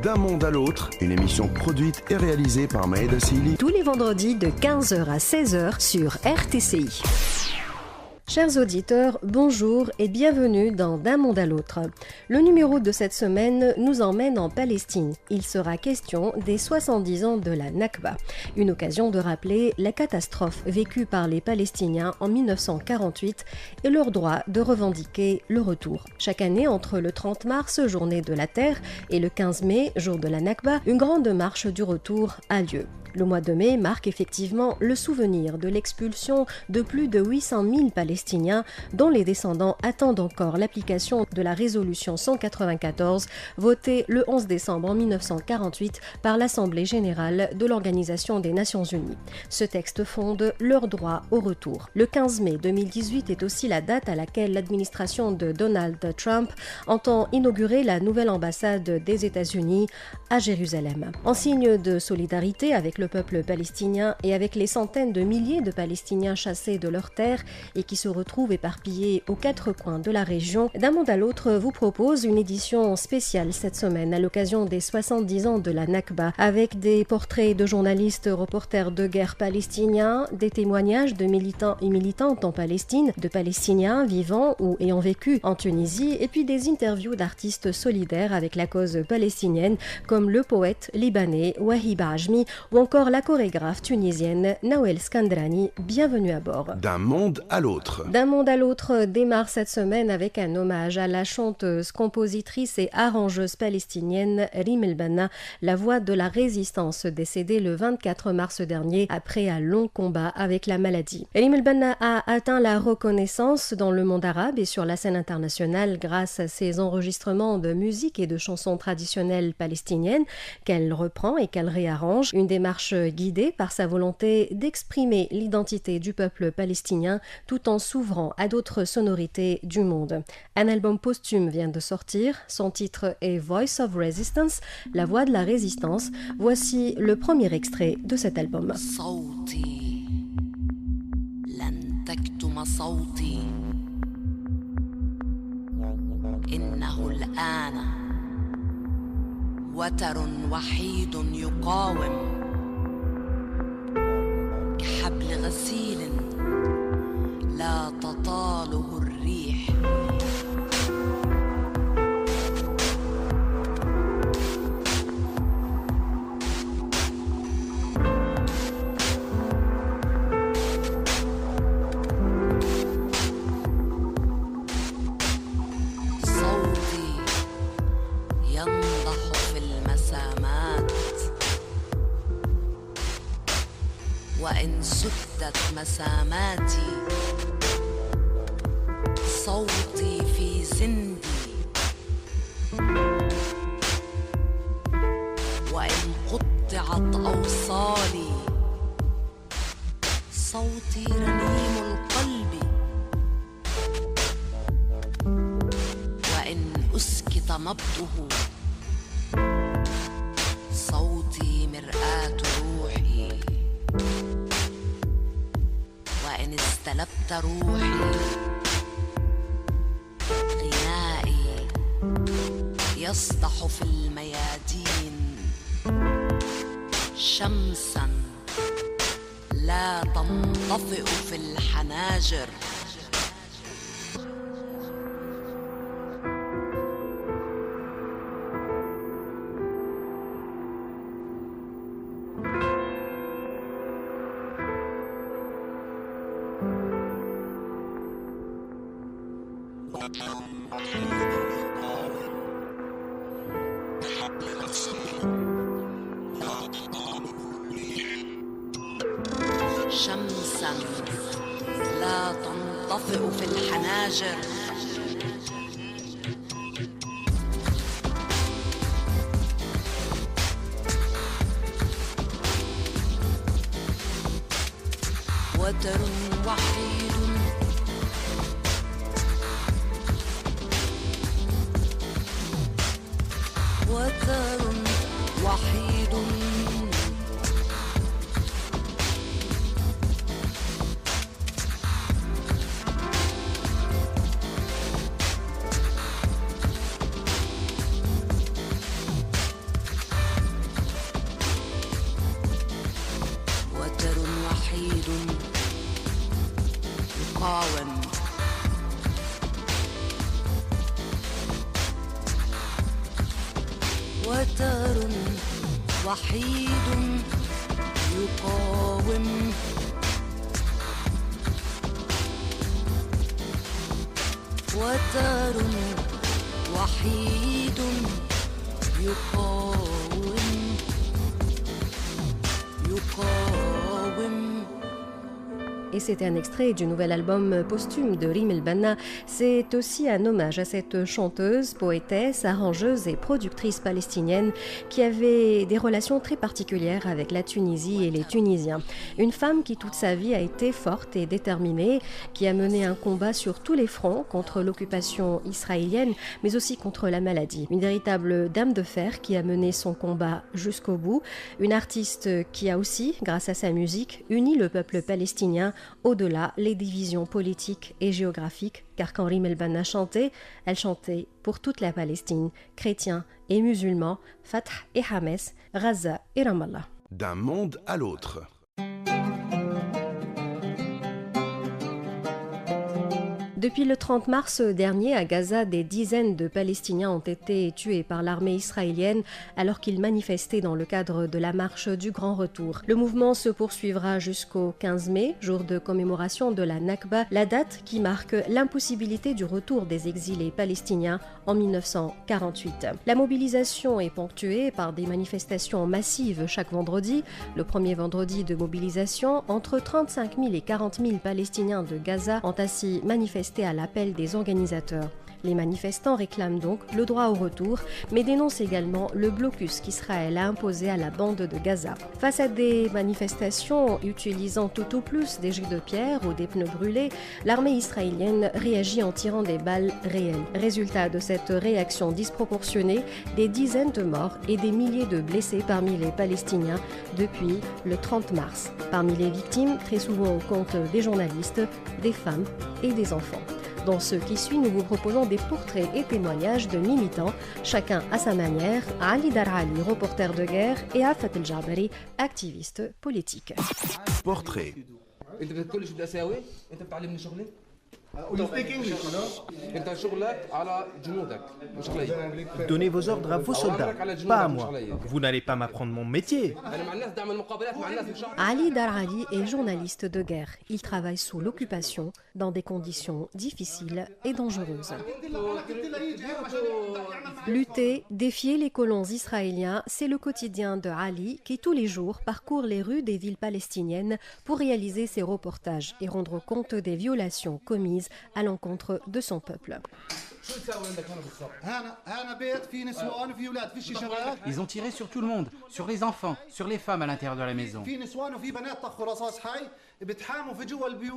D'un monde à l'autre, une émission produite et réalisée par Maïda Sili. Tous les vendredis de 15h à 16h sur RTCI. Chers auditeurs, bonjour et bienvenue dans D'un monde à l'autre. Le numéro de cette semaine nous emmène en Palestine. Il sera question des 70 ans de la Nakba, une occasion de rappeler la catastrophe vécue par les Palestiniens en 1948 et leur droit de revendiquer le retour. Chaque année, entre le 30 mars, journée de la Terre, et le 15 mai, jour de la Nakba, une grande marche du retour a lieu. Le mois de mai marque effectivement le souvenir de l'expulsion de plus de 800 000 Palestiniens dont les descendants attendent encore l'application de la résolution 194 votée le 11 décembre 1948 par l'Assemblée générale de l'Organisation des Nations Unies. Ce texte fonde leur droit au retour. Le 15 mai 2018 est aussi la date à laquelle l'administration de Donald Trump entend inaugurer la nouvelle ambassade des États-Unis à Jérusalem. En signe de solidarité avec le peuple palestinien et avec les centaines de milliers de Palestiniens chassés de leurs terres et qui se retrouvent éparpillés aux quatre coins de la région, D'un monde à l'autre vous propose une édition spéciale cette semaine à l'occasion des 70 ans de la Nakba, avec des portraits de journalistes reporters de guerre palestiniens, des témoignages de militants et militantes en Palestine, de Palestiniens vivant ou ayant vécu en Tunisie, et puis des interviews d'artistes solidaires avec la cause palestinienne comme le poète libanais Wahib Ajmi ou encore la chorégraphe tunisienne Nawel Skandrani. Bienvenue à bord. D'un monde à l'autre. D'un monde à l'autre démarre cette semaine avec un hommage à la chanteuse, compositrice et arrangeuse palestinienne Rim El Banna, la voix de la résistance, décédée le 24 mars dernier après un long combat avec la maladie. Rim El Banna a atteint la reconnaissance dans le monde arabe et sur la scène internationale grâce à ses enregistrements de musique et de chansons traditionnelles palestiniennes qu'elle reprend et qu'elle réarrange, une démarche guidée par sa volonté d'exprimer l'identité du peuple palestinien tout en s'ouvrant à d'autres sonorités du monde. Un album posthume vient de sortir, son titre est Voice of Resistance, la voix de la résistance. Voici le premier extrait de cet album. صوتي لن تكتم صوتي إنه الآن وتر وحيد يقاوم كحبل غسيل لا تطاله الريح صوتي ينضح في المسامات وإن سدت مساماتي صوتي في زندي وإن قطعت أوصالي صوتي رنيم القلب وإن أسكت نبضه صوتي مرآة روحي وإن استلبت روحي غنائي يسطح في الميادين شمسا لا تنطفئ في الحناجر شمسا لا تنطفئ في الحناجر وتر وحيد وتر وحيد وتر وحيد يقاوم وتر وحيد يقاوم يقاوم. Et c'était un extrait du nouvel album posthume de Rim El Banna. C'est aussi un hommage à cette chanteuse, poétesse, arrangeuse et productrice palestinienne qui avait des relations très particulières avec la Tunisie et les Tunisiens. Une femme qui toute sa vie a été forte et déterminée, qui a mené un combat sur tous les fronts contre l'occupation israélienne, mais aussi contre la maladie. Une véritable dame de fer qui a mené son combat jusqu'au bout. Une artiste qui a aussi, grâce à sa musique, uni le peuple palestinien au-delà les divisions politiques et géographiques, car quand Rim El Banna chantait, elle chantait pour toute la Palestine, chrétiens et musulmans, Fatah et Hamas, Gaza et Ramallah. D'un monde à l'autre. Depuis le 30 mars dernier, à Gaza, des dizaines de Palestiniens ont été tués par l'armée israélienne alors qu'ils manifestaient dans le cadre de la marche du Grand Retour. Le mouvement se poursuivra jusqu'au 15 mai, jour de commémoration de la Nakba, la date qui marque l'impossibilité du retour des exilés palestiniens en 1948. La mobilisation est ponctuée par des manifestations massives chaque vendredi. Le premier vendredi de mobilisation, entre 35 000 et 40 000 Palestiniens de Gaza ont ainsi manifesté à l'appel des organisateurs. Les manifestants réclament donc le droit au retour, mais dénoncent également le blocus qu'Israël a imposé à la bande de Gaza. Face à des manifestations utilisant tout au plus des jets de pierre ou des pneus brûlés, l'armée israélienne réagit en tirant des balles réelles. Résultat de cette réaction disproportionnée, des dizaines de morts et des milliers de blessés parmi les Palestiniens depuis le 30 mars. Parmi les victimes, très souvent on compte des journalistes, des femmes et des enfants. Dans ce qui suit, nous vous proposons des portraits et témoignages de militants, chacun à sa manière, Ali Darali, reporter de guerre, et Afat El Jabari, activiste politique. Portrait. Donnez vos ordres à vos soldats, pas à moi. Vous n'allez pas m'apprendre mon métier. Ali Darali est journaliste de guerre. Il travaille sous l'occupation dans des conditions difficiles et dangereuses. Lutter, défier les colons israéliens, c'est le quotidien de Ali qui tous les jours parcourt les rues des villes palestiniennes pour réaliser ses reportages et rendre compte des violations commises à l'encontre de son peuple. Ils ont tiré sur tout le monde, sur les enfants, sur les femmes à l'intérieur de la maison.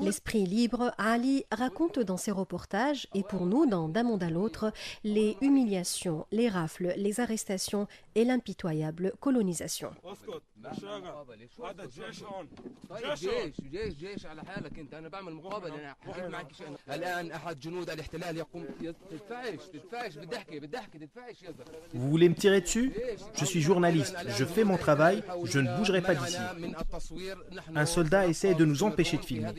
L'esprit libre, Ali raconte dans ses reportages, et pour nous, dans D'un monde à l'autre, les humiliations, les rafles, les arrestations et l'impitoyable colonisation. Vous voulez me tirer dessus? Je suis journaliste, je fais mon travail, je ne bougerai pas d'ici. Un soldat essaie de nous empêcher de filmer.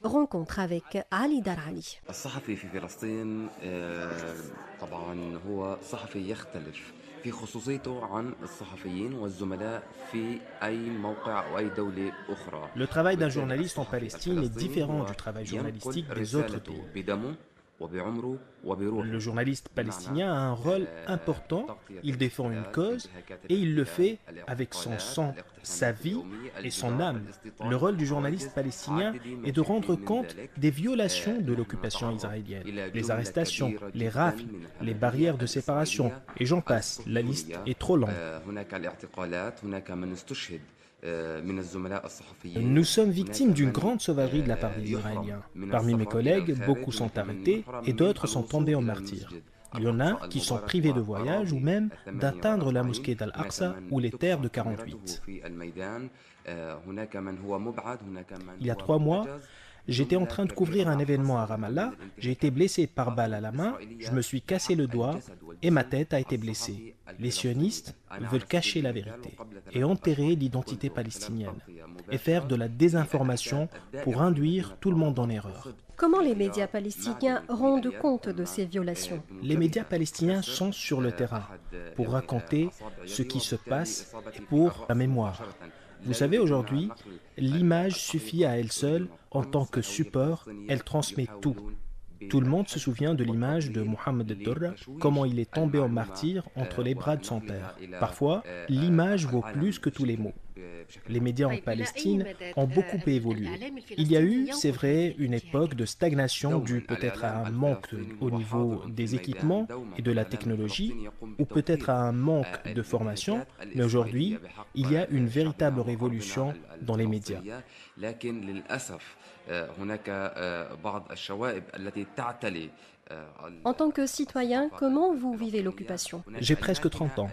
Rencontre avec Ali Darali. الصحفي في فلسطين طبعا هو صحفي يختلف في خصوصيته عن الصحفيين والزملاء في أي موقع أو أي دولة أخرى. Le travail d'un journaliste en Palestine est différent du travail journalistique des autres pays. Le journaliste palestinien a un rôle important, il défend une cause et il le fait avec son sang, sa vie et son âme. Le rôle du journaliste palestinien est de rendre compte des violations de l'occupation israélienne, les arrestations, les rafles, les barrières de séparation, et j'en passe, la liste est trop longue. Nous sommes victimes d'une grande sauvagerie de la part des Israéliens. Parmi mes collègues, beaucoup sont arrêtés et d'autres sont tombés en martyrs. Il y en a qui sont privés de voyage ou même d'atteindre la mosquée d'Al-Aqsa ou les terres de 48. Il y a 3 mois, j'étais en train de couvrir un événement à Ramallah, j'ai été blessé par balle à la main, je me suis cassé le doigt et ma tête a été blessée. Les sionistes veulent cacher la vérité et enterrer l'identité palestinienne. et faire de la désinformation pour induire tout le monde en erreur. Comment les médias palestiniens rendent compte de ces violations? Les médias palestiniens sont sur le terrain pour raconter ce qui se passe et pour la mémoire. Vous savez, aujourd'hui, l'image suffit à elle seule en tant que support, elle transmet tout. Tout le monde se souvient de l'image de Mohamed al-Durra, comment il est tombé en martyr entre les bras de son père. Parfois, l'image vaut plus que tous les mots. Les médias en Palestine ont beaucoup évolué. Il y a eu, c'est vrai, une époque de stagnation due peut-être à un manque au niveau des équipements et de la technologie, ou peut-être à un manque de formation, mais aujourd'hui, il y a une véritable révolution dans les médias. En tant que citoyen, comment vous vivez l'occupation? J'ai presque 30 ans.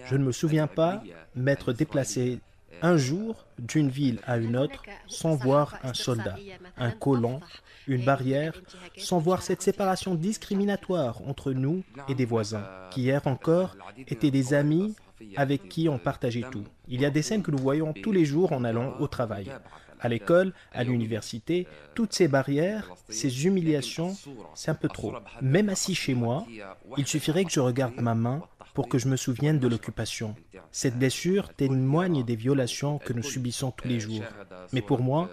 Je ne me souviens pas m'être déplacé un jour d'une ville à une autre sans voir un soldat, un colon, une barrière, sans voir cette séparation discriminatoire entre nous et des voisins, qui hier encore étaient des amis avec qui on partageait tout. Il y a des scènes que nous voyons tous les jours en allant au travail. À l'école, à l'université, toutes ces barrières, ces humiliations, c'est un peu trop. Même assis chez moi, il suffirait que je regarde ma main pour que je me souvienne de l'occupation. Cette blessure témoigne des violations que nous subissons tous les jours. Mais pour moi,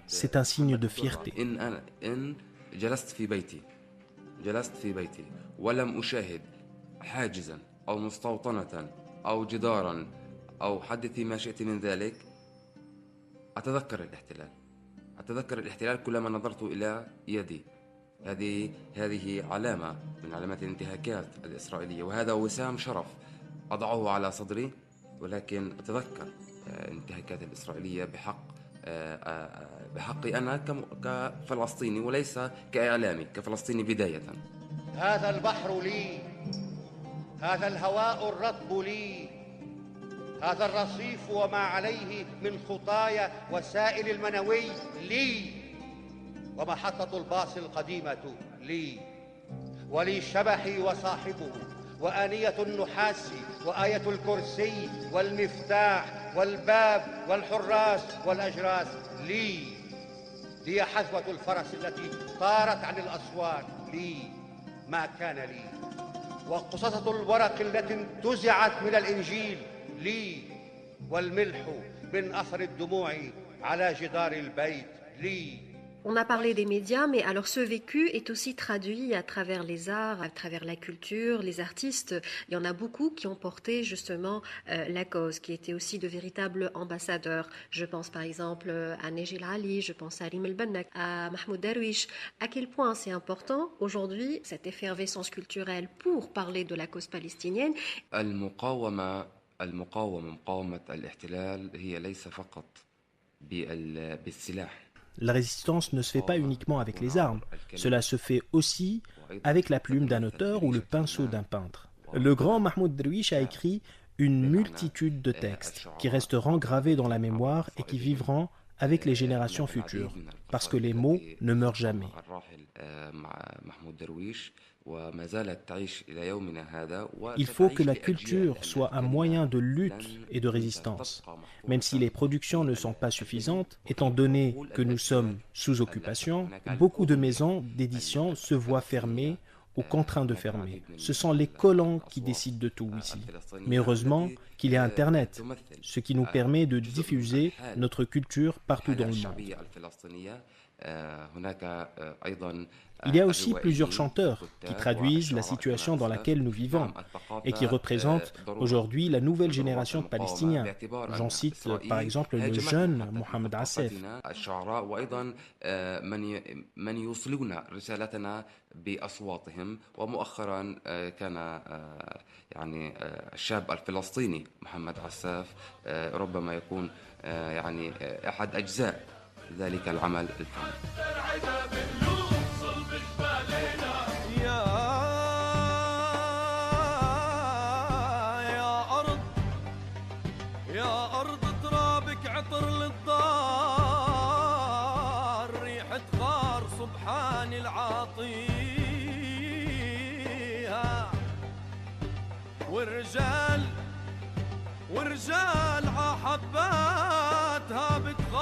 c'est un signe de fierté. أتذكر الاحتلال كلما نظرت إلى يدي هذه علامة من علامات الانتهاكات الإسرائيلية وهذا وسام شرف أضعه على صدري ولكن أتذكر الانتهاكات الإسرائيلية بحقي أنا كفلسطيني وليس كإعلامي كفلسطيني بداية. هذا البحر لي، هذا الهواء الرطب لي، هذا الرصيف وما عليه من خطايا وسائل المنوي لي، ومحطة الباص القديمة لي، ولي شبحي وصاحبه وآنية النحاس وآية الكرسي والمفتاح والباب والحراس والأجراس لي، هي حذوة الفرس التي طارت عن الأسوار لي، ما كان لي، وقصصة الورق التي انتزعت من الإنجيل لي، والملح من أثر الدموع على جدار البيت لي. On a parlé des médias, mais alors ce vécu est aussi traduit à travers les arts, à travers la culture, les artistes. Il y en a beaucoup qui ont porté justement la cause, qui étaient aussi de véritables ambassadeurs. Je pense par exemple à Neji Ali, je pense à Alim El-Bannak, à Mahmoud Darwish. À quel point c'est important aujourd'hui cette effervescence culturelle pour parler de la cause palestinienne. مقاومة الاحتلال هي ليس فقط بالسلاح. La résistance ne se fait pas uniquement avec les armes, cela se fait aussi avec la plume d'un auteur ou le pinceau d'un peintre. Le grand Mahmoud Darwish a écrit une multitude de textes qui resteront gravés dans la mémoire et qui vivront avec les générations futures, parce que les mots ne meurent jamais. Il faut que la culture soit un moyen de lutte et de résistance, même si les productions ne sont pas suffisantes, étant donné que nous sommes sous occupation, beaucoup de maisons d'édition se voient fermées ou contraints de fermer. Ce sont les colons qui décident de tout ici. Mais heureusement qu'il y a Internet, ce qui nous permet de diffuser notre culture partout dans le monde. Il y a aussi plusieurs chanteurs qui traduisent la situation dans laquelle nous vivons et qui représentent aujourd'hui la nouvelle génération de Palestiniens. J'en cite par exemple le jeune Mohamed Assef. بأصواتهم ومؤخرا كان يعني الشاب الفلسطيني محمد عساف ربما يكون يعني أحد أجزاء ذلك العمل الفني. يا أرض ترابك عطر للدار ريحة غار سبحان العاطيها والرجال عحباتها بتغار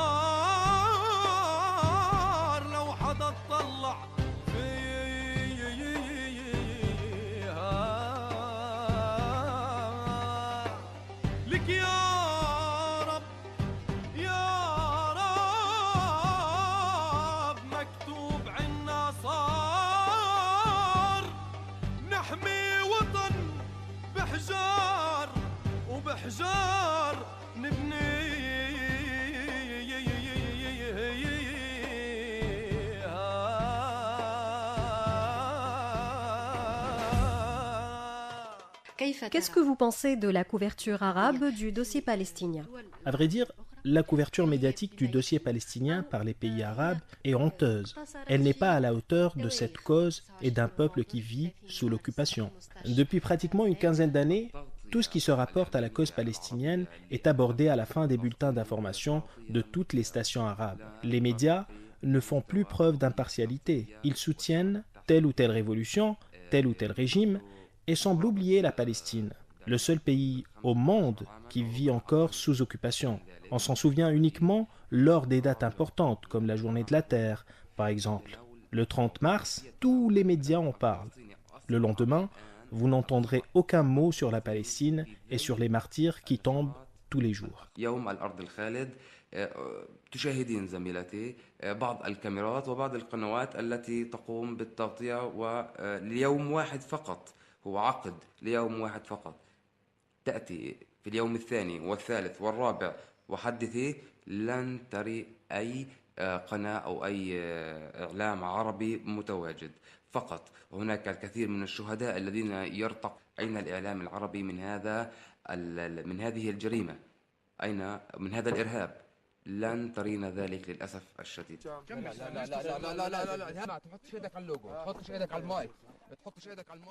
Qu'est-ce que vous pensez de la couverture arabe du dossier palestinien? À vrai dire, la couverture médiatique du dossier palestinien par les pays arabes est honteuse. Elle n'est pas à la hauteur de cette cause et d'un peuple qui vit sous l'occupation. Depuis pratiquement une quinzaine d'années, tout ce qui se rapporte à la cause palestinienne est abordé à la fin des bulletins d'information de toutes les stations arabes. Les médias ne font plus preuve d'impartialité. Ils soutiennent telle ou telle révolution, tel ou tel régime, et semblent oublier la Palestine, le seul pays au monde qui vit encore sous occupation. On s'en souvient uniquement lors des dates importantes, comme la Journée de la Terre, par exemple. Le 30 mars, tous les médias en parlent. Le lendemain, vous n'entendrez aucun mot sur la Palestine et sur les martyrs qui tombent tous les jours. تشاهدين زميلتي بعض الكاميرات وبعض القنوات التي تقوم بالتغطية وليوم واحد فقط، هو عقد ليوم واحد فقط. تأتي في اليوم الثاني والثالث والرابع وحدثي لن تري أي قناة أو أي إعلام عربي متواجد فقط. هناك الكثير من الشهداء الذين يرتق. أين الإعلام العربي من هذه الجريمة؟ أين من هذا الإرهاب؟ لن ترين ذلك للأسف الشديد.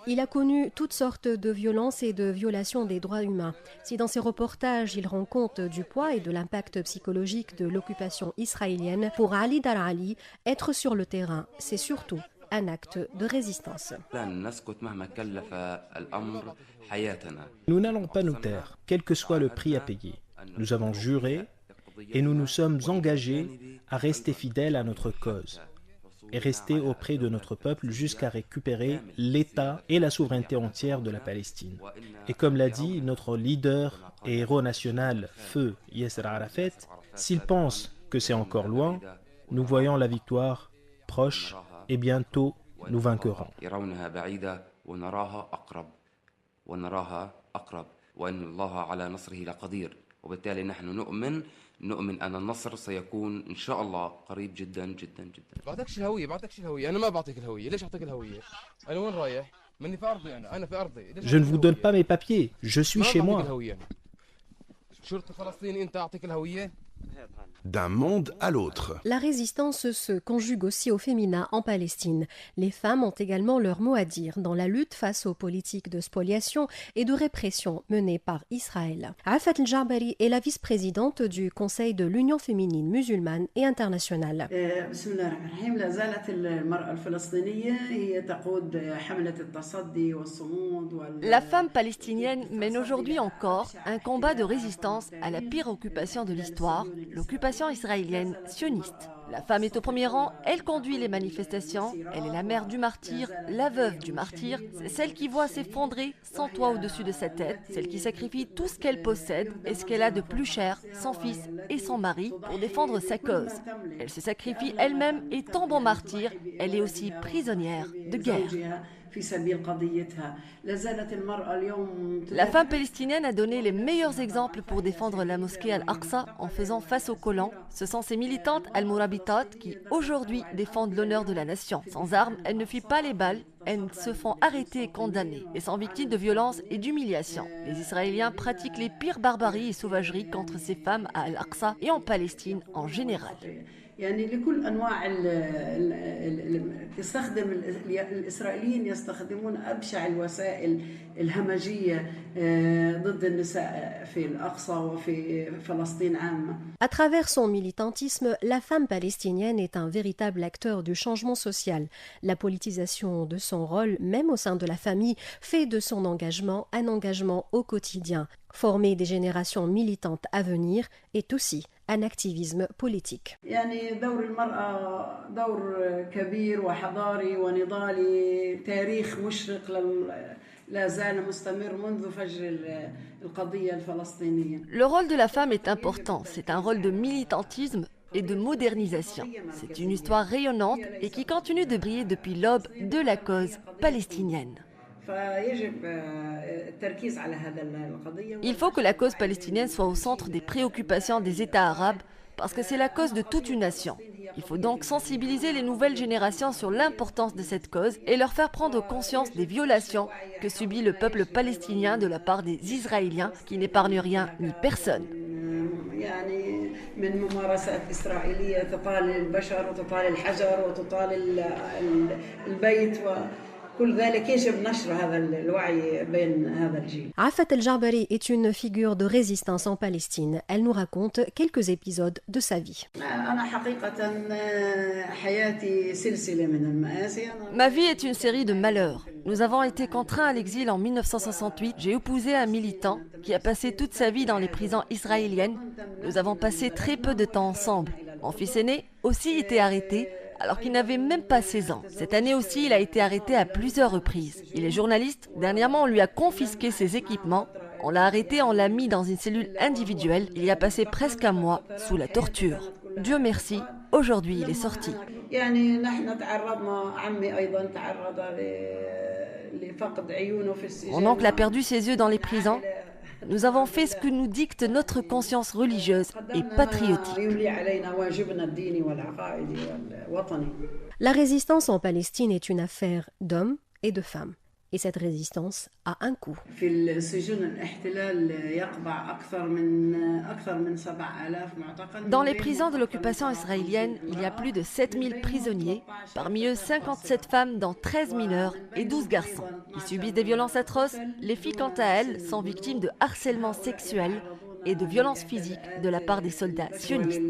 Il a connu toutes sortes de violences et de violations des droits humains. Si dans ses reportages il rend compte du poids et de l'impact psychologique de l'occupation israélienne, pour Ali Darali, être sur le terrain, c'est surtout un acte de résistance. Nous n'allons pas nous taire, quel que soit le prix à payer. Nous avons juré et nous nous sommes engagés à rester fidèles à notre cause et rester auprès de notre peuple jusqu'à récupérer l'État et la souveraineté entière de la Palestine. Et comme l'a dit notre leader et héros national, feu Yasser Arafat, s'il pense que c'est encore loin, nous voyons la victoire proche et bientôt nous vaincrons. نؤمن أن النصر سيكون إن شاء الله قريب جدا جدا جدا. بعطيكش الهوية، أنا ما بعطيك الهوية، ليش أعطيك الهوية؟ أنا وين رايح؟ مني في أرضي أنا في أرضي. Je ne vous donne pas mes papiers, je suis chez moi. شرطي فلسطيني أنت أعطيك الهوية؟ D'un monde à l'autre. La résistance se conjugue aussi au féminin en Palestine. Les femmes ont également leur mot à dire dans la lutte face aux politiques de spoliation et de répression menées par Israël. Afat El-Jabari est la vice-présidente du Conseil de l'Union féminine musulmane et internationale. La femme palestinienne mène aujourd'hui encore un combat de résistance à la pire occupation de l'histoire, l'occupation israélienne sioniste. La femme est au premier rang, elle conduit les manifestations, elle est la mère du martyr, la veuve du martyr, c'est celle qui voit s'effondrer son toit au-dessus de sa tête, celle qui sacrifie tout ce qu'elle possède et ce qu'elle a de plus cher, son fils et son mari, pour défendre sa cause. Elle se sacrifie elle-même et tombe en martyr, elle est aussi prisonnière de guerre. La femme palestinienne a donné les meilleurs exemples pour défendre la mosquée Al-Aqsa en faisant face aux colons. Ce sont ces militantes Al-Murabitat qui aujourd'hui défendent l'honneur de la nation. Sans armes, elles ne fuient pas les balles, elles se font arrêter et condamner et sont victimes de violences et d'humiliations. Les Israéliens pratiquent les pires barbaries et sauvageries contre ces femmes à Al-Aqsa et en Palestine en général. يعني لكل أنواع يستخدم الإسرائيليين يستخدمون أبشع الوسائل الهمجية ضد النساء في الأقصى وفي فلسطين عامة. À travers son militantisme, la femme palestinienne est un véritable acteur du changement social. La politisation de son rôle, même au sein de la famille, fait de son engagement un engagement au quotidien. Former des générations militantes à venir est aussi un activisme politique. يعني دور المرأة دور كبير وحضاري ونضالي تاريخ مشرق لا زال مستمر منذ فجر القضية الفلسطينية. Le rôle de la femme est important, c'est un rôle de militantisme et de modernisation. C'est une histoire rayonnante et qui continue de briller depuis l'aube de la cause palestinienne. Il faut que la cause palestinienne soit au centre des préoccupations des États arabes parce que c'est la cause de toute une nation. Il faut donc sensibiliser les nouvelles générations sur l'importance de cette cause et leur faire prendre conscience des violations que subit le peuple palestinien de la part des Israéliens qui n'épargnent rien ni personne. Rafat El-Jarbari est une figure de résistance en Palestine. Elle nous raconte quelques épisodes de sa vie. Ma vie est une série de malheurs. Nous avons été contraints à l'exil en 1968. J'ai épousé un militant qui a passé toute sa vie dans les prisons israéliennes. Nous avons passé très peu de temps ensemble. Mon fils aîné aussi était arrêté alors qu'il n'avait même pas 16 ans. Cette année aussi, il a été arrêté à plusieurs reprises. Il est journaliste. Dernièrement, on lui a confisqué ses équipements. On l'a arrêté, on l'a mis dans une cellule individuelle. Il y a passé presque un mois sous la torture. Dieu merci, aujourd'hui il est sorti. Mon oncle a perdu ses yeux dans les prisons. Nous avons fait ce que nous dicte notre conscience religieuse et patriotique. La résistance en Palestine est une affaire d'hommes et de femmes. Et cette résistance a un coût. Dans les prisons de l'occupation israélienne, il y a plus de 7000 prisonniers, parmi eux 57 femmes dont 13 mineurs et 12 garçons. Ils subissent des violences atroces. Les filles, quant à elles, sont victimes de harcèlement sexuel et de violences physiques de la part des soldats sionistes.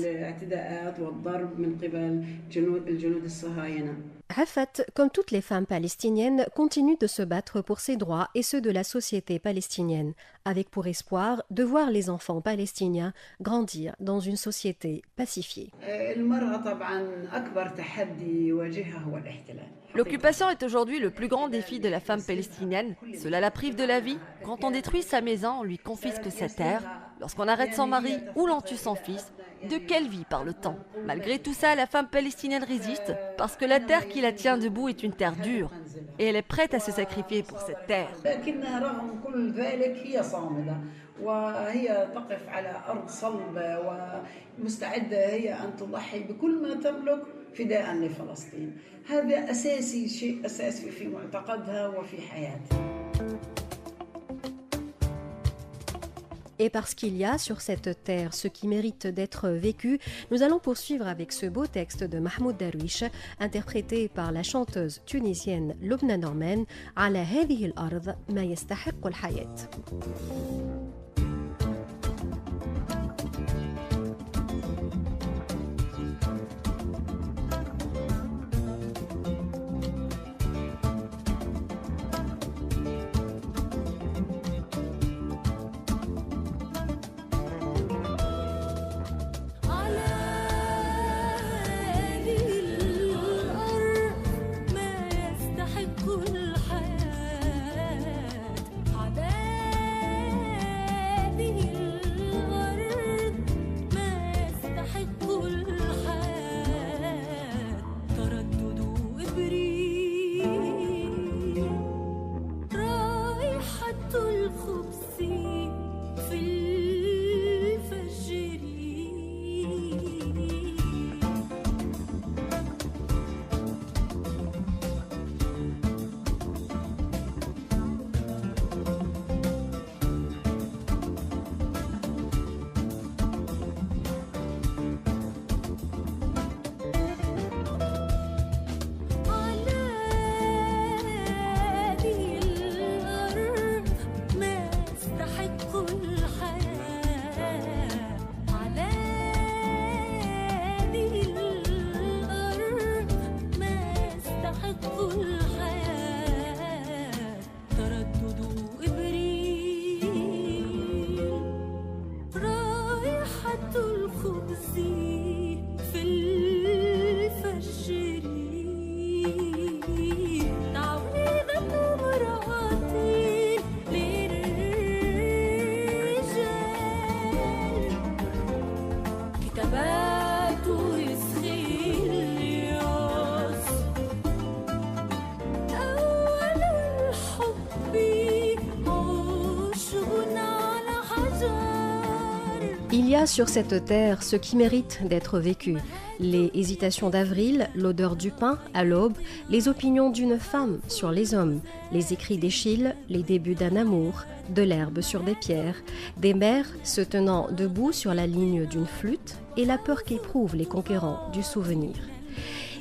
Rafat, comme toutes les femmes palestiniennes, continue de se battre pour ses droits et ceux de la société palestinienne, avec pour espoir de voir les enfants palestiniens grandir dans une société pacifiée. L'occupation est aujourd'hui le plus grand défi de la femme palestinienne. Cela la prive de la vie. Quand on détruit sa maison, on lui confisque sa terre. Lorsqu'on arrête son mari ou l'on tue son fils, de quelle vie parle-t-on? Malgré tout ça, la femme palestinienne résiste parce que la terre qui la tient debout est une terre dure et elle est prête à se sacrifier pour cette terre. وهي تقف على أرض صلبة ومستعدة هي أن تضحي بكل ما تملك فداء لفلسطين. هذا أساسي، شيء أساسي في معتقدها وفي حياتها. Et parce qu'il y a sur cette terre ce qui mérite d'être vécu, nous allons poursuivre avec ce beau texte de Mahmoud Darwish, interprété par la chanteuse tunisienne Lubna Norman, على هذه الأرض ما يستحق الحياة. Il y a sur cette terre ce qui mérite d'être vécu. Les hésitations d'Avril, l'odeur du pain à l'aube, les opinions d'une femme sur les hommes, les écrits d'Échille, les débuts d'un amour, de l'herbe sur des pierres, des mères se tenant debout sur la ligne d'une flûte et la peur qu'éprouvent les conquérants du souvenir.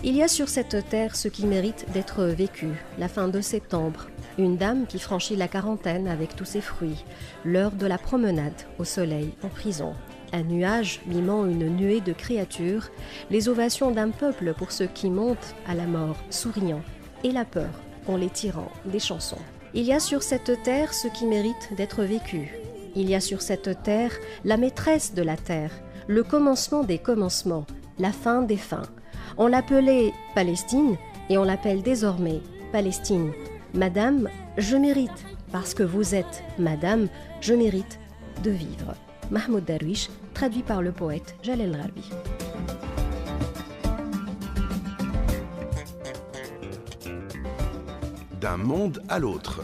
Il y a sur cette terre ce qui mérite d'être vécu, la fin de septembre, une dame qui franchit la quarantaine avec tous ses fruits, l'heure de la promenade au soleil en prison, un nuage mimant une nuée de créatures, les ovations d'un peuple pour ceux qui montent à la mort souriant, et la peur qu'ont les tyrans des chansons. Il y a sur cette terre ce qui mérite d'être vécu. Il y a sur cette terre la maîtresse de la terre, le commencement des commencements, la fin des fins. On l'appelait Palestine et on l'appelle désormais Palestine. Madame, je mérite, parce que vous êtes Madame, je mérite de vivre. Mahmoud Darwish, traduit par le poète Jalel Gharbi. D'un monde à l'autre.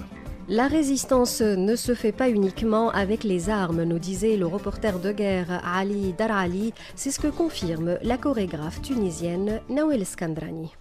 La résistance ne se fait pas uniquement avec les armes, nous disait le reporter de guerre Ali Darali. C'est ce que confirme la chorégraphe tunisienne Nawel Skandrani.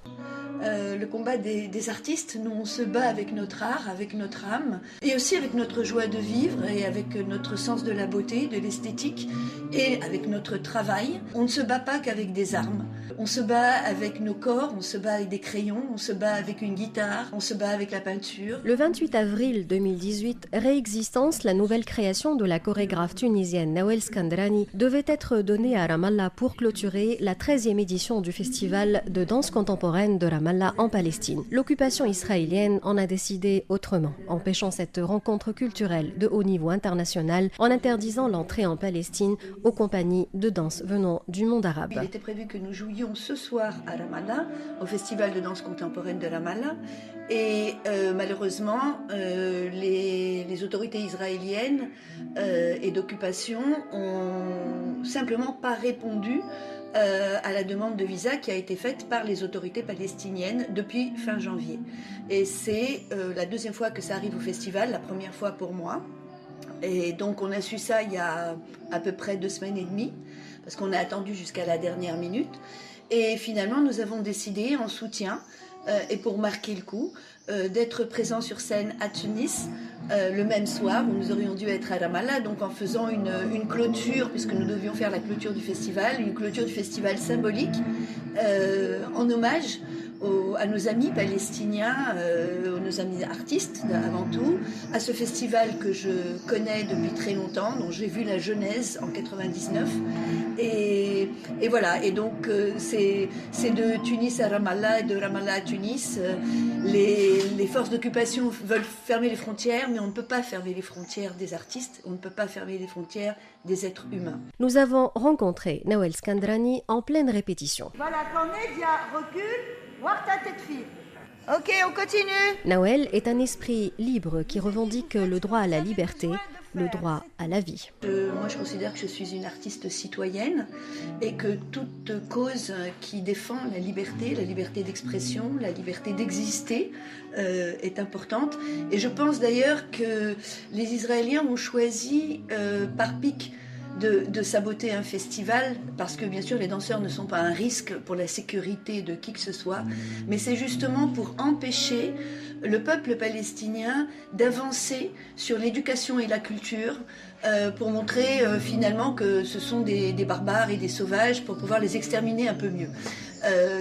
Le combat des artistes, nous on se bat avec notre art, avec notre âme, et aussi avec notre joie de vivre, et avec notre sens de la beauté, de l'esthétique, et avec notre travail. On ne se bat pas qu'avec des armes. On se bat avec nos corps, on se bat avec des crayons, on se bat avec une guitare, on se bat avec la peinture. Le 28 avril 2018, Réexistence, la nouvelle création de la chorégraphe tunisienne Nawel Skandrani, devait être donnée à Ramallah pour clôturer la 13e édition du festival de danse contemporaine de Ramallah en Palestine. L'occupation israélienne en a décidé autrement, empêchant cette rencontre culturelle de haut niveau international en interdisant l'entrée en Palestine aux compagnies de danse venant du monde arabe. Il était prévu que nous jouions ce soir à Ramallah, au festival de danse contemporaine de Ramallah, et malheureusement les autorités israéliennes et d'occupation ont simplement pas répondu à la demande de visa qui a été faite par les autorités palestiniennes depuis fin janvier. Et c'est la deuxième fois que ça arrive au festival, la première fois pour moi. Et donc on a su ça il y a à peu près 2 semaines et demie, parce qu'on a attendu jusqu'à la dernière minute. Et finalement, nous avons décidé, en soutien et pour marquer le coup, d'être présents sur scène à Tunis le même soir où nous aurions dû être à Ramallah, donc en faisant une clôture, puisque nous devions faire la clôture du festival, une clôture du festival symbolique, en hommage à nos amis palestiniens, nos amis artistes avant tout, à ce festival que je connais depuis très longtemps, dont j'ai vu la genèse en 99. Et voilà, et donc c'est de Tunis à Ramallah et de Ramallah à Tunis. Les forces d'occupation veulent fermer les frontières, mais on ne peut pas fermer les frontières des artistes, on ne peut pas fermer les frontières des êtres humains. Nous avons rencontré Nawel Skandrani en pleine répétition. Voilà, quand Nédia recule, voir ta tête fille. Ok, on continue. Nawel est un esprit libre qui revendique le droit à la liberté, le droit à la vie. Moi, je considère que je suis une artiste citoyenne et que toute cause qui défend la liberté d'expression, la liberté d'exister est importante. Et je pense d'ailleurs que les Israéliens ont choisi par pic de saboter un festival, parce que bien sûr les danseurs ne sont pas un risque pour la sécurité de qui que ce soit, mais c'est justement pour empêcher le peuple palestinien d'avancer sur l'éducation et la culture, pour montrer finalement que ce sont des barbares et des sauvages, pour pouvoir les exterminer un peu mieux.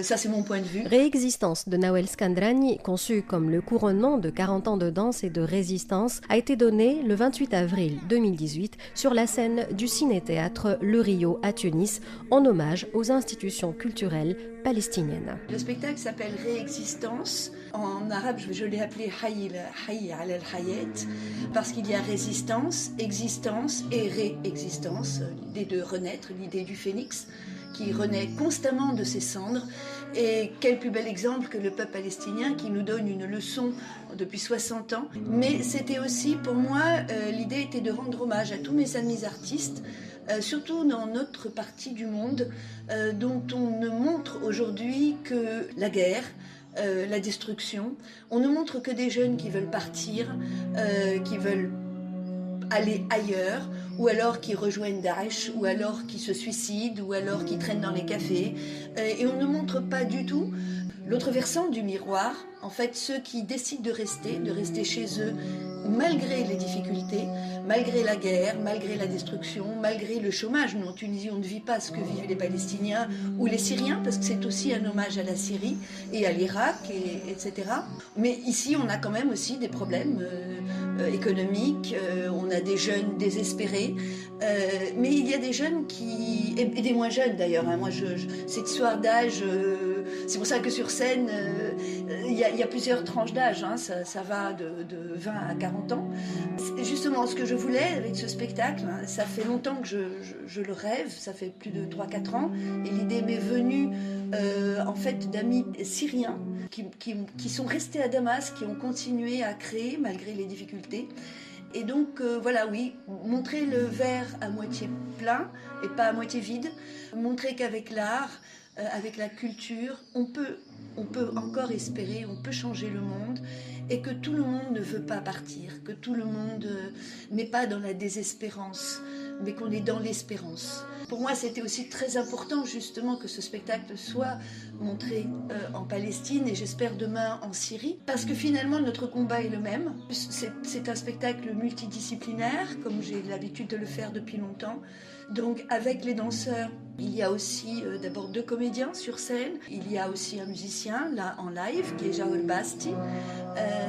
Ça, c'est mon point de vue. Réexistence de Nawel Skandrani, conçue comme le couronnement de 40 ans de danse et de résistance, a été donnée le 28 avril 2018 sur la scène du ciné-théâtre Le Rio à Tunis, en hommage aux institutions culturelles palestiniennes. Le spectacle s'appelle Réexistence. En arabe, je l'ai appelé Hayy al Hayat, parce qu'il y a résistance, existence et réexistence, l'idée de renaître, l'idée du phénix, qui renaît constamment de ses cendres. Et quel plus bel exemple que le peuple palestinien qui nous donne une leçon depuis 60 ans. Mais c'était aussi, pour moi, l'idée était de rendre hommage à tous mes amis artistes, surtout dans notre partie du monde, dont on ne montre aujourd'hui que la guerre, la destruction. On ne montre que des jeunes qui veulent partir, qui veulent aller ailleurs, ou alors qui rejoignent Daesh, ou alors qui se suicident, ou alors qui traînent dans les cafés. Et on ne montre pas du tout l'autre versant du miroir, en fait, ceux qui décident de rester chez eux, malgré les difficultés, malgré la guerre, malgré la destruction, malgré le chômage. Nous, en Tunisie, on ne vit pas ce que vivent les Palestiniens ou les Syriens, parce que c'est aussi un hommage à la Syrie et à l'Irak, etc. Mais ici, on a quand même aussi des problèmes économiques, on a des jeunes désespérés, mais il y a des jeunes qui... et des moins jeunes d'ailleurs, hein. Moi, cette histoire d'âge... c'est pour ça que sur scène, il y a plusieurs tranches d'âge, hein. Ça va de 20 à 40 ans. Justement, ce que je voulais avec ce spectacle, hein, ça fait longtemps que je le rêve, ça fait plus de 3-4 ans, et l'idée m'est venue en fait d'amis syriens qui sont restés à Damas, qui ont continué à créer malgré les difficultés. Et donc voilà, oui, montrer le verre à moitié plein et pas à moitié vide, montrer qu'avec l'art, avec la culture, on peut encore espérer, on peut changer le monde, et que tout le monde ne veut pas partir, que tout le monde n'est pas dans la désespérance, mais qu'on est dans l'espérance. Pour moi, c'était aussi très important justement que ce spectacle soit montré en Palestine et j'espère demain en Syrie, parce que finalement notre combat est le même. C'est un spectacle multidisciplinaire, comme j'ai l'habitude de le faire depuis longtemps. Donc avec les danseurs, il y a aussi d'abord 2 comédiens sur scène, il y a aussi un musicien là en live qui est Jaoul Basti,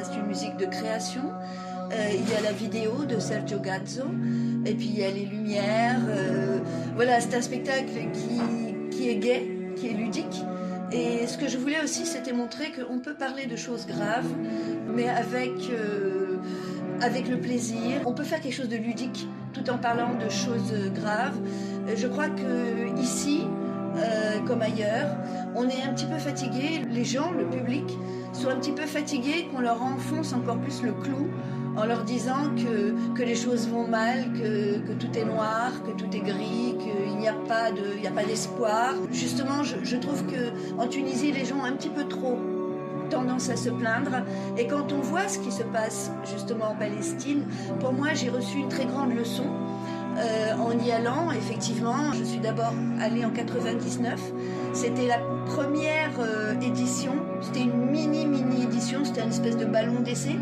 c'est une musique de création. Il y a la vidéo de Sergio Gazzo, et puis il y a les lumières. Voilà, c'est un spectacle qui est gai, qui est ludique. Et ce que je voulais aussi, c'était montrer qu'on peut parler de choses graves, mais avec le plaisir. On peut faire quelque chose de ludique tout en parlant de choses graves. Je crois que ici, comme ailleurs, on est un petit peu fatigué. Les gens, le public, sont un petit peu fatigués qu'on leur enfonce encore plus le clou en leur disant que les choses vont mal, que tout est noir, que tout est gris, qu'il n'y a pas d'espoir. Justement, je trouve qu'en Tunisie, les gens ont un petit peu trop tendance à se plaindre. Et quand on voit ce qui se passe justement en Palestine, pour moi, j'ai reçu une très grande leçon. En y allant, effectivement, je suis d'abord allée en 99. C'était la première édition. C'était une mini édition. C'était une espèce de ballon d'essai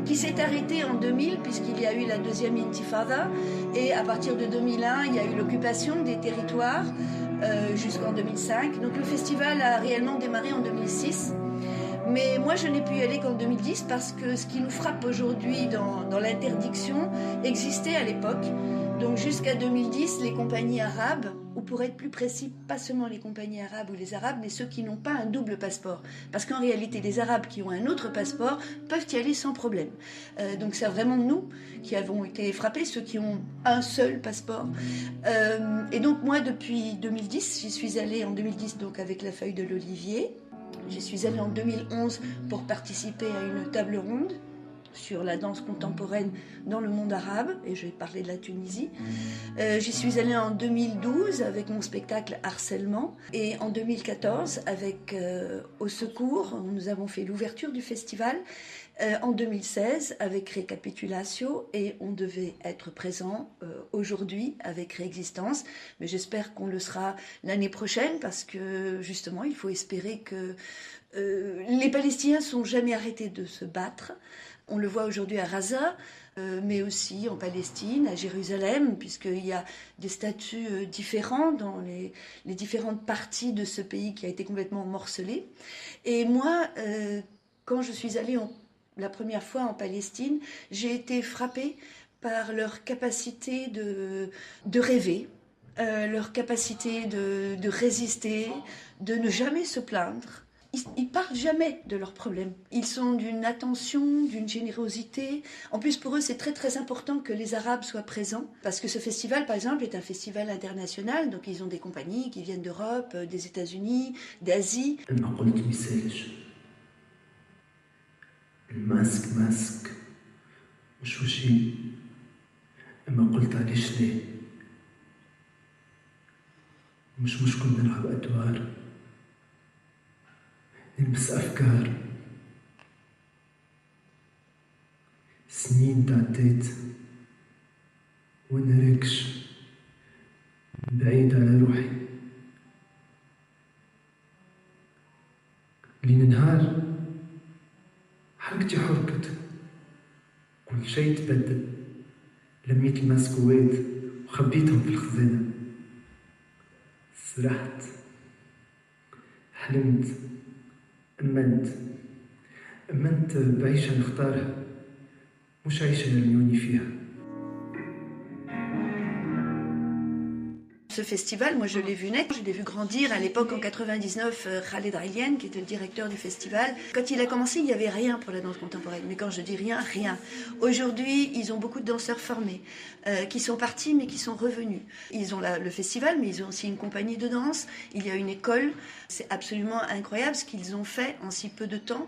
qui s'est arrêté en 2000 puisqu'il y a eu la deuxième intifada. Et à partir de 2001, il y a eu l'occupation des territoires jusqu'en 2005. Donc le festival a réellement démarré en 2006. Mais moi, je n'ai pu y aller qu'en 2010 parce que ce qui nous frappe aujourd'hui dans l'interdiction existait à l'époque. Donc jusqu'à 2010, les compagnies arabes, ou pour être plus précis, pas seulement les compagnies arabes ou les arabes, mais ceux qui n'ont pas un double passeport. Parce qu'en réalité, les arabes qui ont un autre passeport peuvent y aller sans problème. Donc c'est vraiment nous qui avons été frappés, ceux qui ont un seul passeport. Et donc moi, depuis 2010, j'y suis allée en 2010 donc avec la feuille de l'Olivier. J'y suis allée en 2011 pour participer à une table ronde sur la danse contemporaine dans le monde arabe, et je vais parler de la Tunisie. J'y suis allée en 2012 avec mon spectacle Harcèlement, et en 2014 avec Au Secours, nous avons fait l'ouverture du festival. En 2016 avec Récapitulatio, et on devait être présent aujourd'hui avec Réexistence, mais j'espère qu'on le sera l'année prochaine parce que justement il faut espérer que les Palestiniens sont jamais arrêtés de se battre. On le voit aujourd'hui à Gaza, mais aussi en Palestine, à Jérusalem, puisqu'il y a des statuts différents dans les différentes parties de ce pays qui a été complètement morcelé. Et moi, quand je suis allée la première fois en Palestine, j'ai été frappée par leur capacité de rêver, leur capacité de résister, de ne jamais se plaindre. Ils parlent jamais de leurs problèmes. Ils sont d'une attention, d'une générosité. En plus, pour eux, c'est très très important que les Arabes soient présents, parce que ce festival, par exemple, est un festival international. Donc, ils ont des compagnies qui viennent d'Europe, des États-Unis, d'Asie. الماسك ماسك مش وجهي اما قلت علاش ليه مش مشكل نلعب ادوار نلبس افكار سنين تعديت مشيت بدل لميت الماسكوات وخبيتهم في الخزانة. سرحت، حلمت، أمنت بعيشة نختارها، مش عيشة يرميوني فيها. Ce festival, moi je l'ai vu naître, je l'ai vu grandir. À l'époque, en 99, Khaled Ailiane, qui était le directeur du festival, quand il a commencé, il n'y avait rien pour la danse contemporaine. Mais quand je dis rien, rien. Aujourd'hui, ils ont beaucoup de danseurs formés, qui sont partis mais qui sont revenus. Ils ont le festival, mais ils ont aussi une compagnie de danse. Il y a une école. C'est absolument incroyable ce qu'ils ont fait en si peu de temps.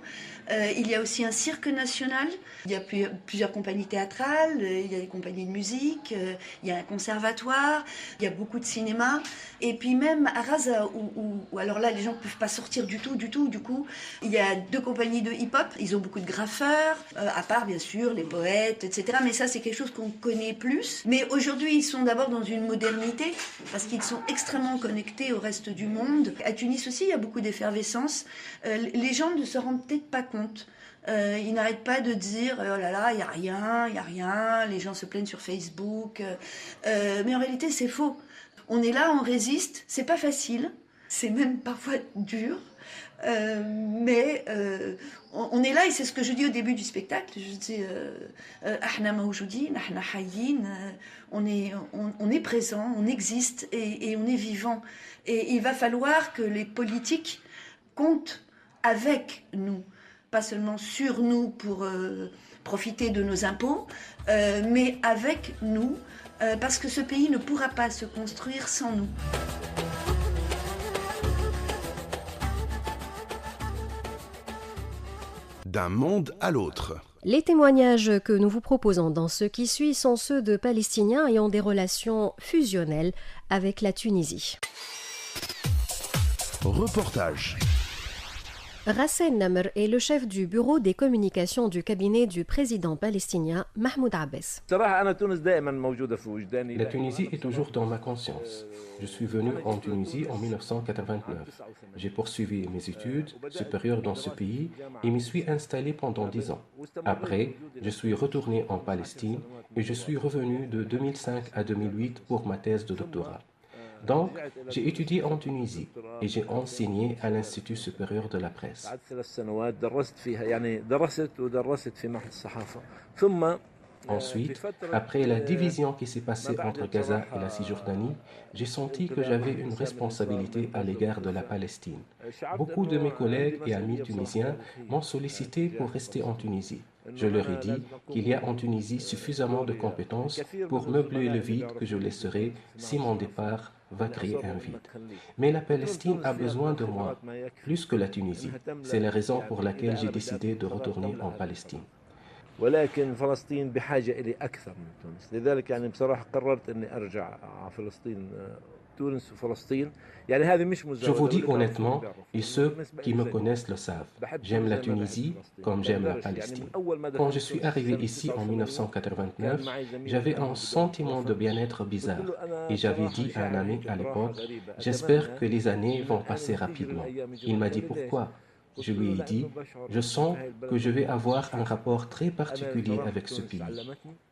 Il y a aussi un cirque national. Il y a plusieurs compagnies théâtrales, il y a des compagnies de musique, il y a un conservatoire, il y a beaucoup de cinéma. Et puis même à Raza, où alors là, les gens ne peuvent pas sortir du tout. Du coup, il y a 2 compagnies de hip-hop. Ils ont beaucoup de graffeurs, à part bien sûr les poètes, etc. Mais ça, c'est quelque chose qu'on connaît plus. Mais aujourd'hui, ils sont d'abord dans une modernité, parce qu'ils sont extrêmement connectés au reste du monde. À Tunis aussi, il y a beaucoup d'effervescence. Les gens ne se rendent peut-être pas compte. Ils n'arrêtent pas de dire oh là là, il n'y a rien, les gens se plaignent sur Facebook. Mais en réalité, c'est faux. On est là, on résiste, c'est pas facile, c'est même parfois dur. Mais on est là, et c'est ce que je dis au début du spectacle. Je dis Ahna mawjoudin, ahna hayyin. On est présent, on existe et on est vivant. Et il va falloir que les politiques comptent avec nous, pas seulement sur nous pour profiter de nos impôts, mais avec nous, parce que ce pays ne pourra pas se construire sans nous. D'un monde à l'autre. Les témoignages que nous vous proposons dans ce qui suit sont ceux de Palestiniens ayant des relations fusionnelles avec la Tunisie. Reportage. Rassen Namr est le chef du bureau des communications du cabinet du président palestinien Mahmoud Abbas. La Tunisie est toujours dans ma conscience. Je suis venu en Tunisie en 1989. J'ai poursuivi mes études supérieures dans ce pays et m'y suis installé pendant 10 ans. Après, je suis retourné en Palestine et je suis revenu de 2005 à 2008 pour ma thèse de doctorat. Donc, j'ai étudié en Tunisie et j'ai enseigné à l'Institut supérieur de la presse. Ensuite, après la division qui s'est passée entre Gaza et la Cisjordanie, j'ai senti que j'avais une responsabilité à l'égard de la Palestine. Beaucoup de mes collègues et amis tunisiens m'ont sollicité pour rester en Tunisie. Je leur ai dit qu'il y a en Tunisie suffisamment de compétences pour meubler le vide que je laisserai si mon départ va créer un vide. Mais la Palestine a besoin de moi, plus que la Tunisie. C'est la raison pour laquelle j'ai décidé de retourner en Palestine. ولكن فلسطين بحاجة إلي أكثر من تونس لذلك يعني بصراحة قررت أني أرجع على فلسطين تونس وفلسطين يعني هذه مش Je vous dis honnêtement, et ceux qui me connaissent le savent, j'aime la Tunisie comme j'aime la Palestine. Quand je suis arrivé ici en 1989, j'avais un sentiment de bien-être bizarre et j'avais dit à un ami à l'époque, j'espère que les années vont passer rapidement. Il m'a dit pourquoi? Je lui ai dit, je sens que je vais avoir un rapport très particulier avec ce pays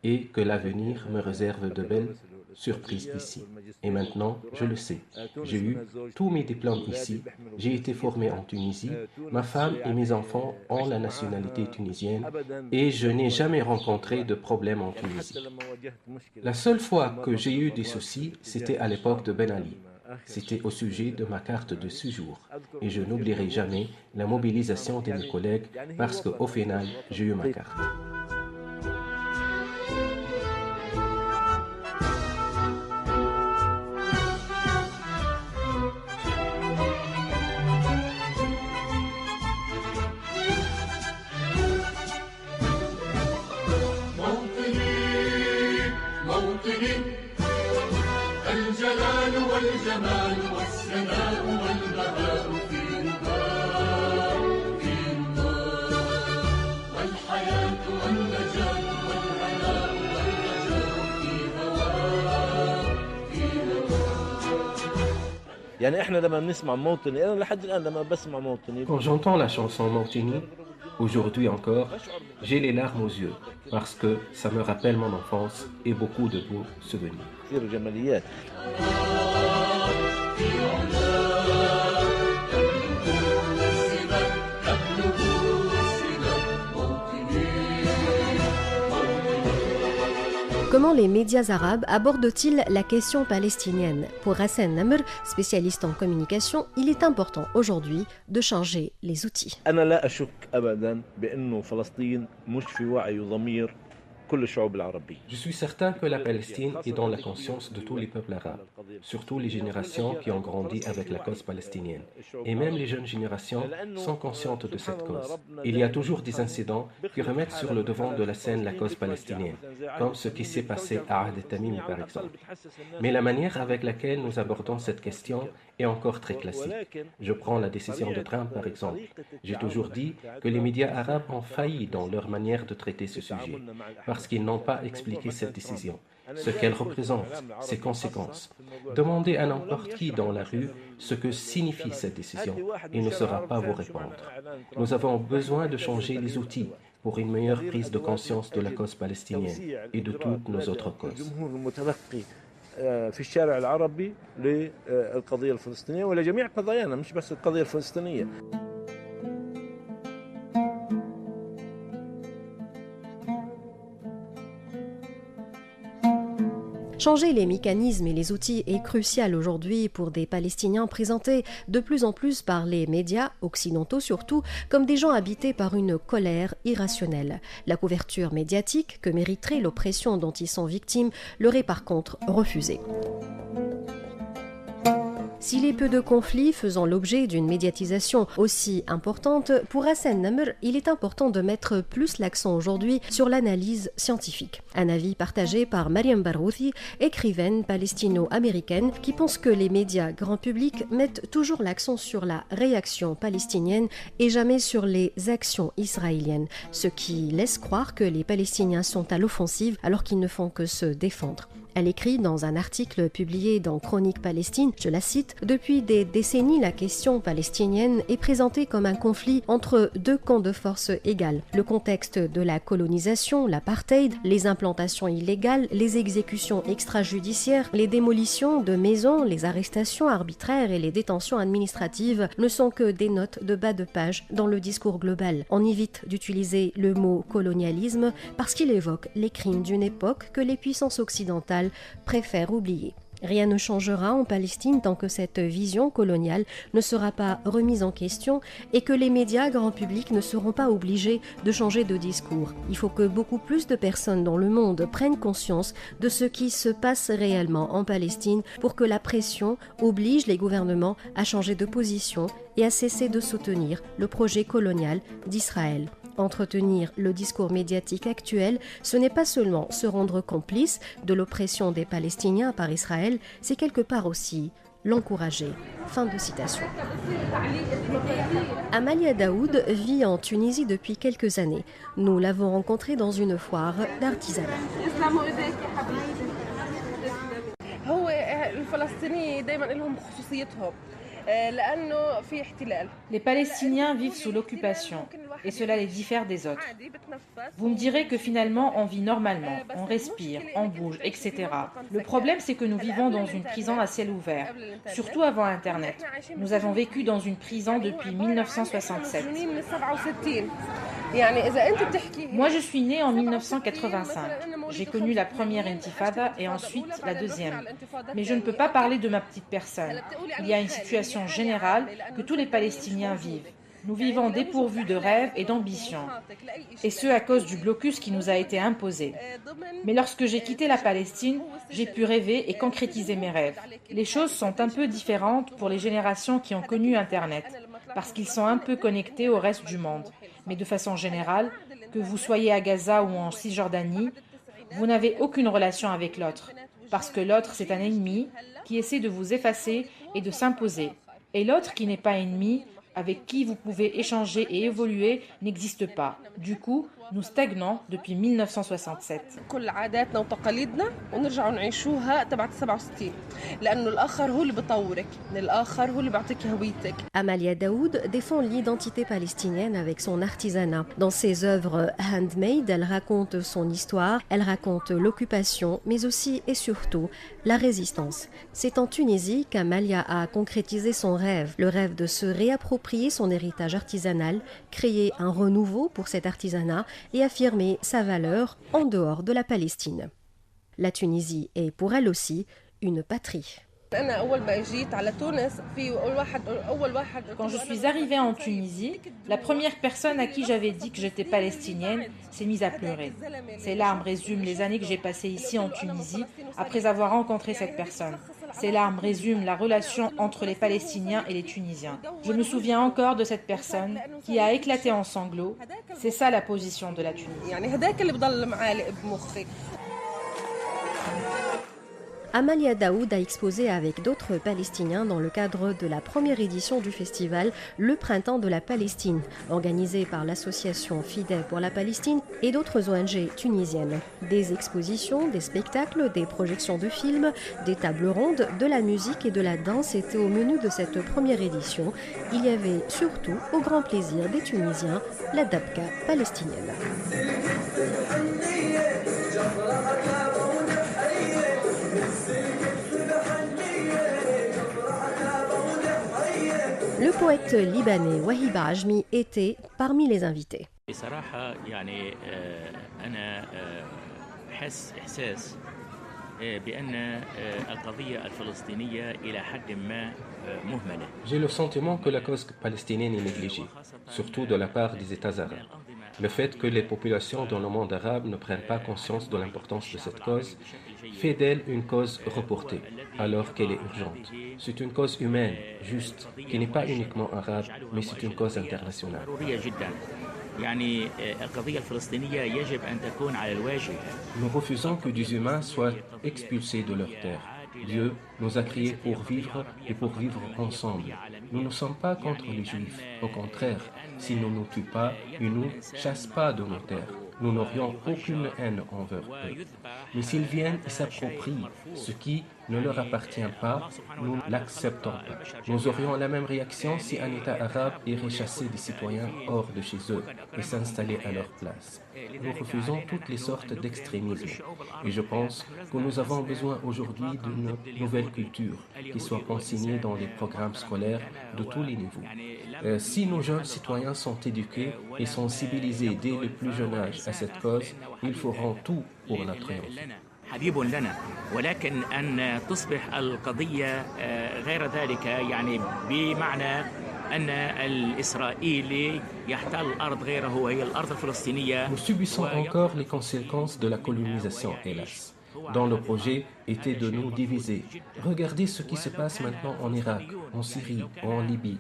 et que l'avenir me réserve de belles surprises ici. Et maintenant, je le sais. J'ai eu tous mes diplômes ici, j'ai été formé en Tunisie, ma femme et mes enfants ont la nationalité tunisienne et je n'ai jamais rencontré de problème en Tunisie. La seule fois que j'ai eu des soucis, c'était à l'époque de Ben Ali. C'était au sujet de ma carte de séjour. Et je n'oublierai jamais la mobilisation de mes collègues parce qu'au final, j'ai eu ma carte. الجمال والسماء والبهاء في نهار في نهار والحياة والنجاة والهناء والرجاء في هواه في هواه. يعني احنا لما بنسمع موطني انا لحد الان لما بسمع موطني Quand j'entends la chanson Montini, Aujourd'hui encore, j'ai les larmes aux yeux parce que ça me rappelle mon enfance et beaucoup de beaux souvenirs. Comment les médias arabes abordent-ils la question palestinienne? Pour Hassan Namr, spécialiste en communication, il est important aujourd'hui de changer les outils. Je suis certain que la Palestine est dans la conscience de tous les peuples arabes, surtout les générations qui ont grandi avec la cause palestinienne. Et même les jeunes générations sont conscientes de cette cause. Il y a toujours des incidents qui remettent sur le devant de la scène la cause palestinienne, comme ce qui s'est passé à Ahd Tamimi par exemple. Mais la manière avec laquelle nous abordons cette question est encore très classique. Je prends la décision de Trump par exemple. J'ai toujours dit que les médias arabes ont failli dans leur manière de traiter ce sujet, parce qu'ils n'ont pas expliqué cette décision, ce qu'elle représente, ses conséquences. Demandez à n'importe qui dans la rue ce que signifie cette décision. Il ne saura pas vous répondre. Nous avons besoin de changer les outils pour une meilleure prise de conscience de la cause palestinienne et de toutes nos autres causes. في الشارع العربي للقضية الفلسطينية ولجميع قضايانا مش بس القضية الفلسطينية. Changer les mécanismes et les outils est crucial aujourd'hui pour des Palestiniens présentés de plus en plus par les médias, occidentaux surtout, comme des gens habités par une colère irrationnelle. La couverture médiatique que mériterait l'oppression dont ils sont victimes leur est par contre refusée. S'il est peu de conflits faisant l'objet d'une médiatisation aussi importante, pour Hassan Namr, il est important de mettre plus l'accent aujourd'hui sur l'analyse scientifique. Un avis partagé par Mariam Barouthi, écrivaine palestino-américaine, qui pense que les médias grand public mettent toujours l'accent sur la réaction palestinienne et jamais sur les actions israéliennes, ce qui laisse croire que les Palestiniens sont à l'offensive alors qu'ils ne font que se défendre. Elle écrit dans un article publié dans Chronique Palestine, je la cite, « Depuis des décennies, la question palestinienne est présentée comme un conflit entre deux camps de force égales. Le contexte de la colonisation, l'apartheid, les implantations illégales, les exécutions extrajudiciaires, les démolitions de maisons, les arrestations arbitraires et les détentions administratives ne sont que des notes de bas de page dans le discours global. On évite d'utiliser le mot colonialisme parce qu'il évoque les crimes d'une époque que les puissances occidentales préfèrent oublier. Rien ne changera en Palestine tant que cette vision coloniale ne sera pas remise en question et que les médias grand public ne seront pas obligés de changer de discours. Il faut que beaucoup plus de personnes dans le monde prennent conscience de ce qui se passe réellement en Palestine pour que la pression oblige les gouvernements à changer de position et à cesser de soutenir le projet colonial d'Israël. Entretenir le discours médiatique actuel, ce n'est pas seulement se rendre complice de l'oppression des Palestiniens par Israël, c'est quelque part aussi l'encourager. Fin de citation. Amalia Daoud vit en Tunisie depuis quelques années. Nous l'avons rencontrée dans une foire d'artisanat. Les Palestiniens vivent sous l'occupation et cela les diffère des autres. Vous me direz que finalement on vit normalement, on respire, on bouge, etc. Le problème c'est que nous vivons dans une prison à ciel ouvert, surtout avant Internet. Nous avons vécu dans une prison depuis 1967. Moi je suis née en 1985. J'ai connu la première intifada et ensuite la deuxième. Mais je ne peux pas parler de ma petite personne. Il y a une situation générale que tous les Palestiniens vivent. Nous vivons dépourvus de rêves et d'ambitions, et ce à cause du blocus qui nous a été imposé. Mais lorsque j'ai quitté la Palestine, j'ai pu rêver et concrétiser mes rêves. Les choses sont un peu différentes pour les générations qui ont connu Internet, parce qu'ils sont un peu connectés au reste du monde. Mais de façon générale, que vous soyez à Gaza ou en Cisjordanie, vous n'avez aucune relation avec l'autre, parce que l'autre c'est un ennemi qui essaie de vous effacer et de s'imposer. Et l'autre qui n'est pas ennemi, avec qui vous pouvez échanger et évoluer, n'existe pas. Du coup, Nous stagnons depuis 1967. كل عاداتنا وتقاليدنا ونرجعوا نعيشوها تبعت 67 لأنه الآخر هو اللي بيطورك، الآخر هو اللي بيعطيك هويتك. Amalia Daoud défend l'identité palestinienne avec son artisanat. Dans ses œuvres handmade, elle raconte son histoire, elle raconte l'occupation, mais aussi et surtout la résistance. C'est en Tunisie qu'Amalia a concrétisé son rêve, le rêve de se réapproprier son héritage artisanal, créer un renouveau pour cet artisanat et affirmer sa valeur en dehors de la Palestine. La Tunisie est pour elle aussi une patrie. Quand je suis arrivée en Tunisie, la première personne à qui j'avais dit que j'étais palestinienne s'est mise à pleurer. Ces larmes résument les années que j'ai passées ici en Tunisie après avoir rencontré cette personne. Ces larmes résument la relation entre les Palestiniens et les Tunisiens. Je me souviens encore de cette personne qui a éclaté en sanglots. C'est ça la position de la Tunisie. Amalia Daoud a exposé avec d'autres Palestiniens dans le cadre de la première édition du festival Le Printemps de la Palestine, organisé par l'association FIDE pour la Palestine et d'autres ONG tunisiennes. Des expositions, des spectacles, des projections de films, des tables rondes, de la musique et de la danse étaient au menu de cette première édition. Il y avait surtout, au grand plaisir des Tunisiens, la dabka palestinienne. Le poète libanais Wahib Ajmi était parmi les invités. J'ai le sentiment que la cause palestinienne est négligée, surtout de la part des États arabes. Le fait que les populations dans le monde arabe ne prennent pas conscience de l'importance de cette cause fait d'elle une cause reportée, alors qu'elle est urgente. C'est une cause humaine, juste, qui n'est pas uniquement arabe, mais c'est une cause internationale. Nous refusons que des humains soient expulsés de leur terre. Dieu nous a créés pour vivre et pour vivre ensemble. Nous ne sommes pas contre les Juifs. Au contraire, s'ils ne nous tuent pas, ils ne nous chassent pas de nos terres. Nous n'aurions aucune haine envers eux. Mais s'ils viennent et s'approprient ce qui ne leur appartient pas, nous ne l'acceptons pas. Nous aurions la même réaction si un État arabe irait chasser des citoyens hors de chez eux et s'installer à leur place. Nous refusons toutes les sortes d'extrémisme. Et je pense que nous avons besoin aujourd'hui d'une nouvelle culture qui soit enseignée dans les programmes scolaires de tous les niveaux. Si nos jeunes citoyens sont éduqués et sensibilisés dès le plus jeune âge à cette cause, ils feront tout pour la triompher. حبيب لنا ولكن أن تصبح القضية غير ذلك يعني بمعنى أن الإسرائيلي يحتل الأرض غيره وهي الأرض الفلسطينية. Nous subissons encore les conséquences de la colonisation, hélas, dont le projet était de nous diviser. Regardez ce qui se passe maintenant en Irak, en Syrie, en Libye.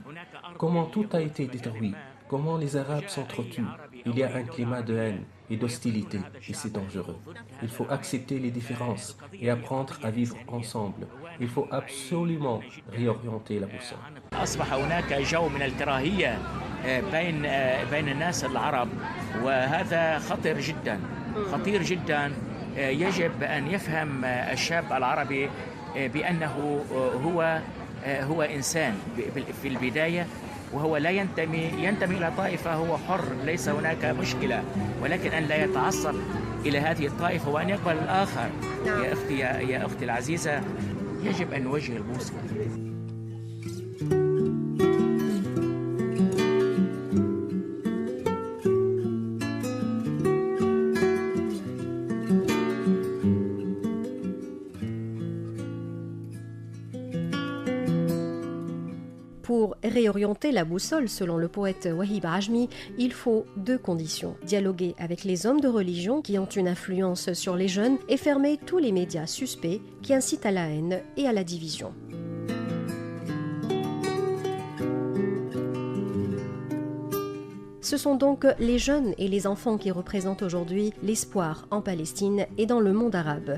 Comment tout a été détruit, comment les Arabes s'entretuent. Il y a un climat de haine et d'hostilité, et c'est dangereux. Il faut accepter les différences et apprendre à vivre ensemble. Il faut absolument réorienter la boussole. أصبح هناك جو من الكراهية بين الناس العرب وهذا خطير جدا خطير جدا. يجب أن يفهم الشاب العربي بأنه هو إنسان في البداية وهو لا ينتمي إلى طائفة. هو حر، ليس هناك مشكلة، ولكن أن لا يتعصب إلى هذه الطائفة وأن يقبل الآخر. يا أختي العزيزة، يجب أن نوجه البوصلة. Pour réorienter la boussole, selon le poète Wahib Ajmi, il faut deux conditions. Dialoguer avec les hommes de religion qui ont une influence sur les jeunes et fermer tous les médias suspects qui incitent à la haine et à la division. Ce sont donc les jeunes et les enfants qui représentent aujourd'hui l'espoir en Palestine et dans le monde arabe.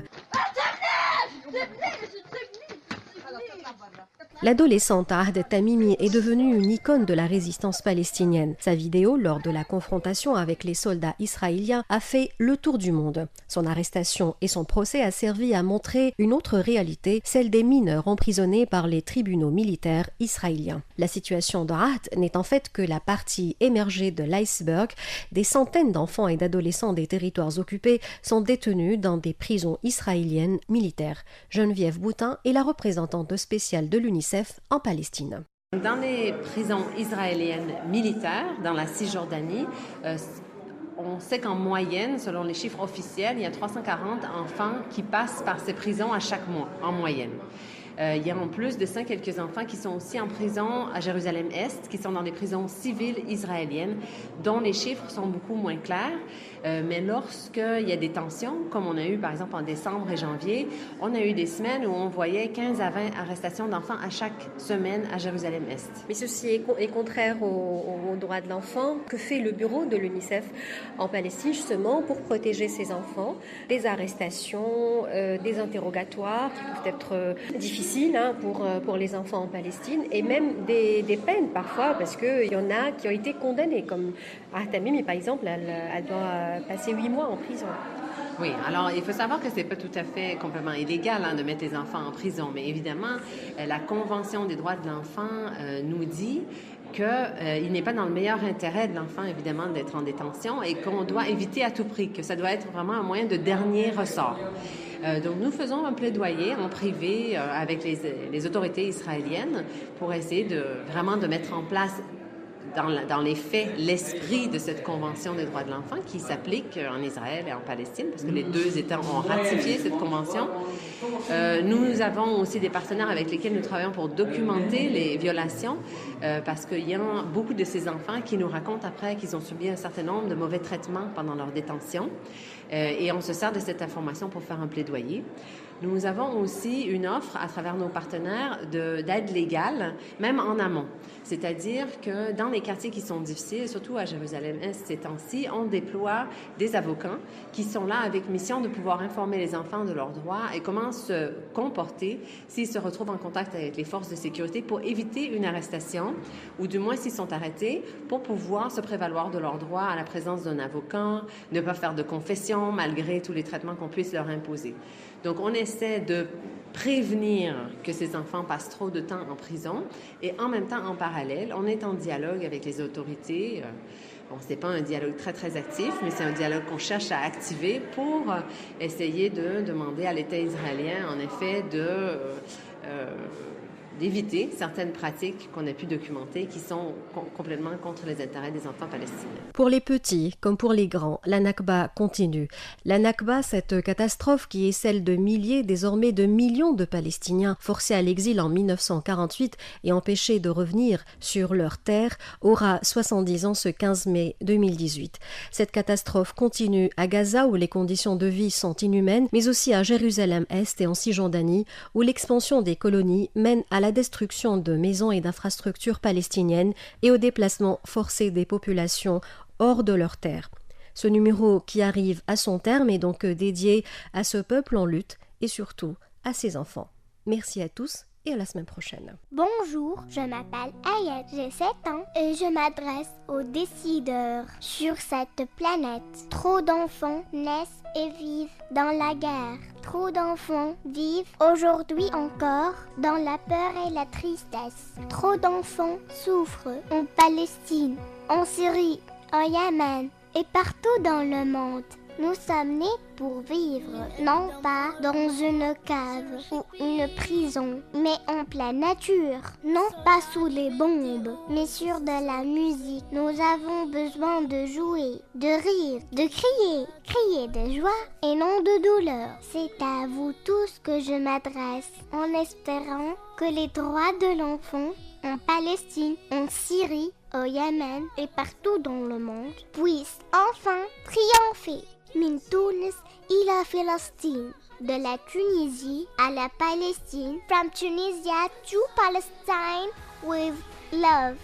L'adolescente Ahd Tamimi est devenue une icône de la résistance palestinienne. Sa vidéo, lors de la confrontation avec les soldats israéliens, a fait le tour du monde. Son arrestation et son procès a servi à montrer une autre réalité, celle des mineurs emprisonnés par les tribunaux militaires israéliens. La situation d'Ahd n'est en fait que la partie émergée de l'iceberg. Des centaines d'enfants et d'adolescents des territoires occupés sont détenus dans des prisons israéliennes militaires. Geneviève Boutin est la représentante spéciale de l'UNICEF en Palestine. Dans les prisons israéliennes militaires, dans la Cisjordanie, on sait qu'en moyenne, selon les chiffres officiels, il y a 340 enfants qui passent par ces prisons à chaque mois, en moyenne. Il y a en plus de ça quelques enfants qui sont aussi en prison à Jérusalem-Est, qui sont dans des prisons civiles israéliennes, dont les chiffres sont beaucoup moins clairs. Mais lorsqu'il y a des tensions, comme on a eu par exemple en décembre et janvier, on a eu des semaines où on voyait 15 à 20 arrestations d'enfants à chaque semaine à Jérusalem-Est. Mais ceci est contraire aux droits de l'enfant. Que fait le bureau de l'UNICEF en Palestine justement pour protéger ces enfants des arrestations, des interrogatoires qui peuvent être difficiles pour les enfants en Palestine et même des peines parfois parce qu'il y en a qui ont été condamnés comme Ahd Tamimi par exemple, elle doit passer 8 mois en prison. Oui, alors il faut savoir que c'est pas tout à fait complètement illégal de mettre les enfants en prison, mais évidemment, la Convention des droits de l'enfant nous dit qu'il n'est pas dans le meilleur intérêt de l'enfant, évidemment, d'être en détention et qu'on doit éviter à tout prix, que ça doit être vraiment un moyen de dernier ressort. Donc, nous faisons un plaidoyer en privé avec les autorités israéliennes pour essayer vraiment de mettre en place dans les faits, l'esprit de cette Convention des droits de l'enfant qui s'applique en Israël et en Palestine, parce que les deux États ont ratifié cette convention. Nous avons aussi des partenaires avec lesquels nous travaillons pour documenter les violations, parce qu'il y a beaucoup de ces enfants qui nous racontent après qu'ils ont subi un certain nombre de mauvais traitements pendant leur détention. Et on se sert de cette information pour faire un plaidoyer. Nous avons aussi une offre à travers nos partenaires d'aide légale, même en amont. C'est-à-dire que dans les quartiers qui sont difficiles, surtout à Jérusalem-Est ces temps-ci, on déploie des avocats qui sont là avec mission de pouvoir informer les enfants de leurs droits et comment se comporter s'ils se retrouvent en contact avec les forces de sécurité pour éviter une arrestation ou du moins s'ils sont arrêtés pour pouvoir se prévaloir de leurs droits à la présence d'un avocat, ne pas faire de confession malgré tous les traitements qu'on puisse leur imposer. Donc, on essaie de prévenir que ces enfants passent trop de temps en prison et en même temps, en parallèle, on est en dialogue avec les autorités. Bon, ce n'est pas un dialogue très, très actif, mais c'est un dialogue qu'on cherche à activer pour essayer de demander à l'État israélien, en effet, d'éviter certaines pratiques qu'on a pu documenter qui sont complètement contre les intérêts des enfants palestiniens. Pour les petits comme pour les grands, la Nakba continue. La Nakba, cette catastrophe qui est celle de milliers, désormais de millions de Palestiniens forcés à l'exil en 1948 et empêchés de revenir sur leur terre, aura 70 ans ce 15 mai 2018. Cette catastrophe continue à Gaza où les conditions de vie sont inhumaines, mais aussi à Jérusalem-Est et en Cisjordanie où l'expansion des colonies mène à la destruction de maisons et d'infrastructures palestiniennes et au déplacement forcé des populations hors de leurs terres. Ce numéro qui arrive à son terme est donc dédié à ce peuple en lutte et surtout à ses enfants. Merci à tous et à la semaine prochaine. Bonjour, je m'appelle Ayette, j'ai 7 ans et je m'adresse aux décideurs. Sur cette planète, trop d'enfants naissent et vivent dans la guerre. Trop d'enfants vivent aujourd'hui encore dans la peur et la tristesse. Trop d'enfants souffrent en Palestine, en Syrie, en Yémen et partout dans le monde. Nous sommes nés pour vivre, non pas dans une cave ou une prison, mais en pleine nature. Non pas sous les bombes, mais sur de la musique. Nous avons besoin de jouer, de rire, de crier. Crier de joie et non de douleur. C'est à vous tous que je m'adresse, en espérant que les droits de l'enfant en Palestine, en Syrie, au Yémen et partout dans le monde puissent enfin triompher. Min Tunis ila Palestine, de la Tunisie à la Palestine, from Tunisia to Palestine with love.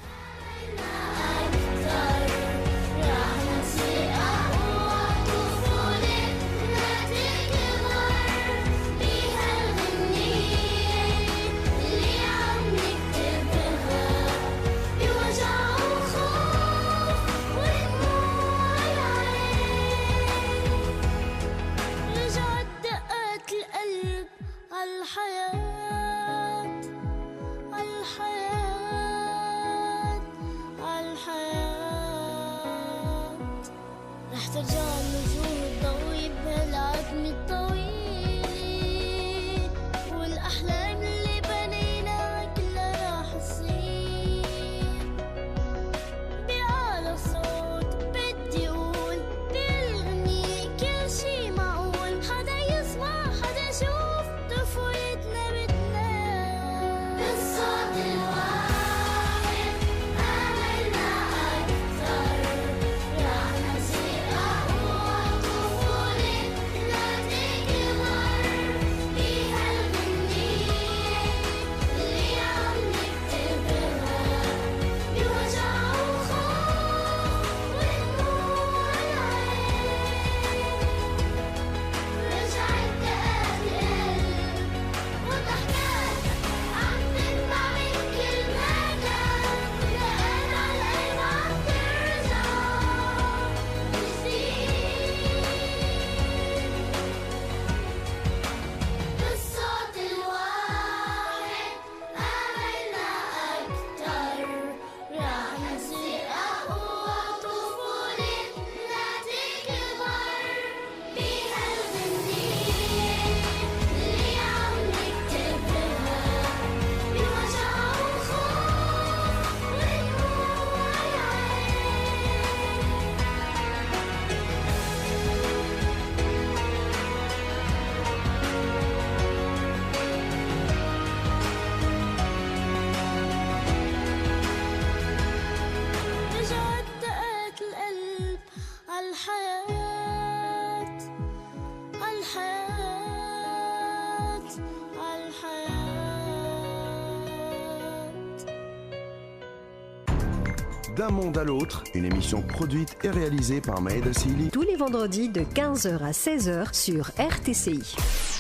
D'un monde à l'autre, une émission produite et réalisée par Maïda Sili. Tous les vendredis de 15h à 16h sur RTCI.